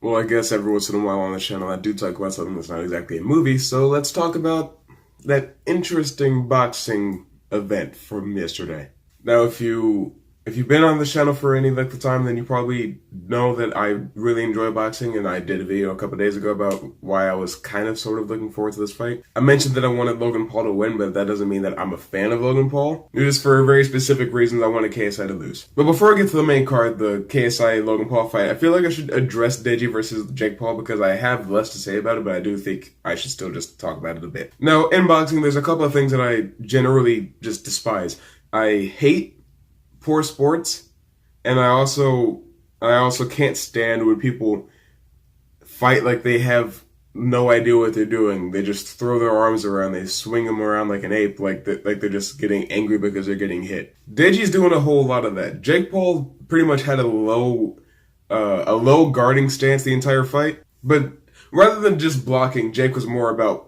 Well, I guess every once in a while on the channel I do talk about something that's not exactly a movie, so let's talk about that interesting boxing event from yesterday. Now, if you've been on the channel for any length of time, then you probably know that I really enjoy boxing, and I did a video a couple days ago about why I was kind of sort of looking forward to this fight. I mentioned that I wanted Logan Paul to win, but that doesn't mean that I'm a fan of Logan Paul. It is for very specific reasons I wanted KSI to lose. But before I get to the main card, the KSI Logan Paul fight, I feel like I should address Deji versus Jake Paul because I have less to say about it, but I do think I should still just talk about it a bit. Now, in boxing, there's a couple of things that I generally just despise. I hate poor sports, and I also can't stand when people fight like they have no idea what they're doing. They just throw their arms around, they swing them around like an ape, like they're just getting angry because they're getting hit. Deji's doing a whole lot of that. Jake Paul pretty much had a low guarding stance the entire fight, but rather than just blocking, Jake was more about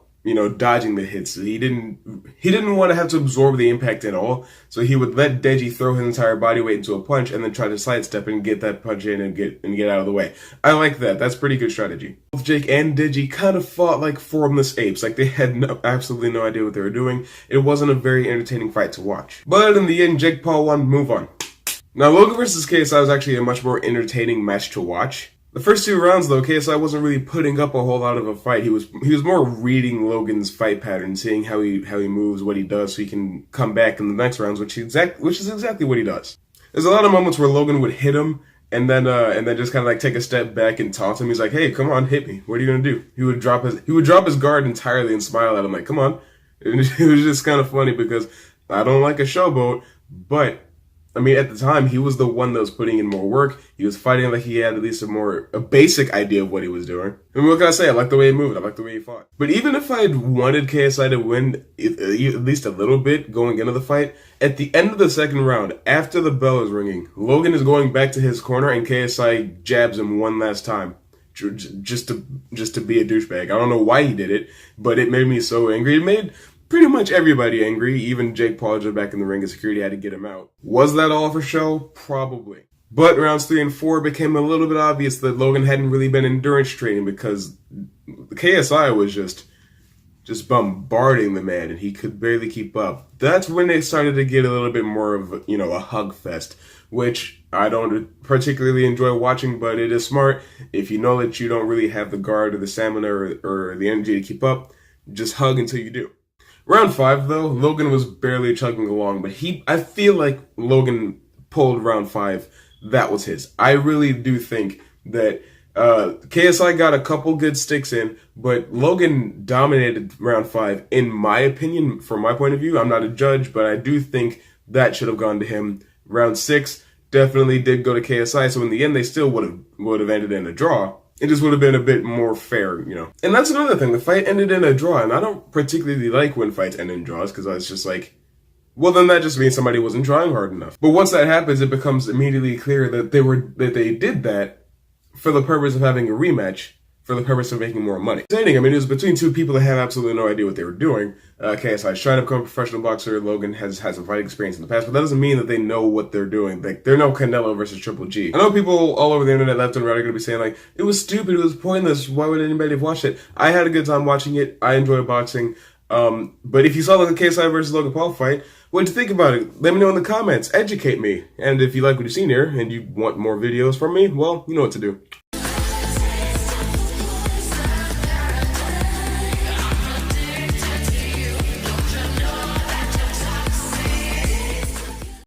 dodging the hits. He didn't want to have to absorb the impact at all, so he would let Deji throw his entire body weight into a punch and then try to sidestep and get that punch in and get out of the way. I like that. That's pretty good strategy. Both Jake and Deji kind of fought like formless apes, like they had absolutely no idea what they were doing. It wasn't a very entertaining fight to watch. But in the end, Jake Paul won. Move on. Now, Logan versus KSI was actually a much more entertaining match to watch. The first two rounds, though, KSI wasn't really putting up a whole lot of a fight. He was more reading Logan's fight pattern, seeing how he moves, what he does, so he can come back in the next rounds, which is exactly what he does. There's a lot of moments where Logan would hit him and then just kind of like take a step back and taunt him. He's like, "Hey, come on, hit me. What are you gonna do?" He would drop his guard entirely and smile at him like, "Come on." And it was just kind of funny because I don't like a showboat, but I mean, at the time, he was the one that was putting in more work. He was fighting like he had at least a basic idea of what he was doing. I mean, what can I say? I like the way he moved. I like the way he fought. But even if I had wanted KSI to win at least a little bit going into the fight, at the end of the second round, after the bell is ringing, Logan is going back to his corner and KSI jabs him one last time. Just to be a douchebag. I don't know why he did it, but it made me so angry. It made pretty much everybody angry. Even Jake Paul jumped back in the ring and security had to get him out. Was that all for show? Probably. But rounds 3 and 4 became a little bit obvious that Logan hadn't really been endurance training because KSI was just bombarding the man and he could barely keep up. That's when they started to get a little bit more of a hug fest, which I don't particularly enjoy watching, but it is smart. If you know that you don't really have the guard or the stamina or the energy to keep up, just hug until you do. Round 5, though, Logan was barely chugging along, but I feel like Logan pulled round 5. That was his. I really do think that KSI got a couple good sticks in, but Logan dominated round 5, in my opinion, from my point of view. I'm not a judge, but I do think that should have gone to him. Round 6 definitely did go to KSI, so in the end, they still would have ended in a draw. It just would have been a bit more fair, And that's another thing. The fight ended in a draw, and I don't particularly like when fights end in draws because I was just like, well, then that just means somebody wasn't trying hard enough. But once that happens, it becomes immediately clear that they did that for the purpose of having a rematch, for the purpose of making more money. I mean, it was between two people that have absolutely no idea what they were doing. KSI is trying to become a professional boxer. Logan has had some fighting experience in the past, but that doesn't mean that they know what they're doing. Like, they're no Canelo versus Triple G. I know people all over the internet, left and right, are going to be saying, like, it was stupid, it was pointless, why would anybody have watched it? I had a good time watching it. I enjoy boxing. But if you saw the KSI versus Logan Paul fight, what did you think about it? Let me know in the comments. Educate me. And if you like what you've seen here and you want more videos from me, well, you know what to do.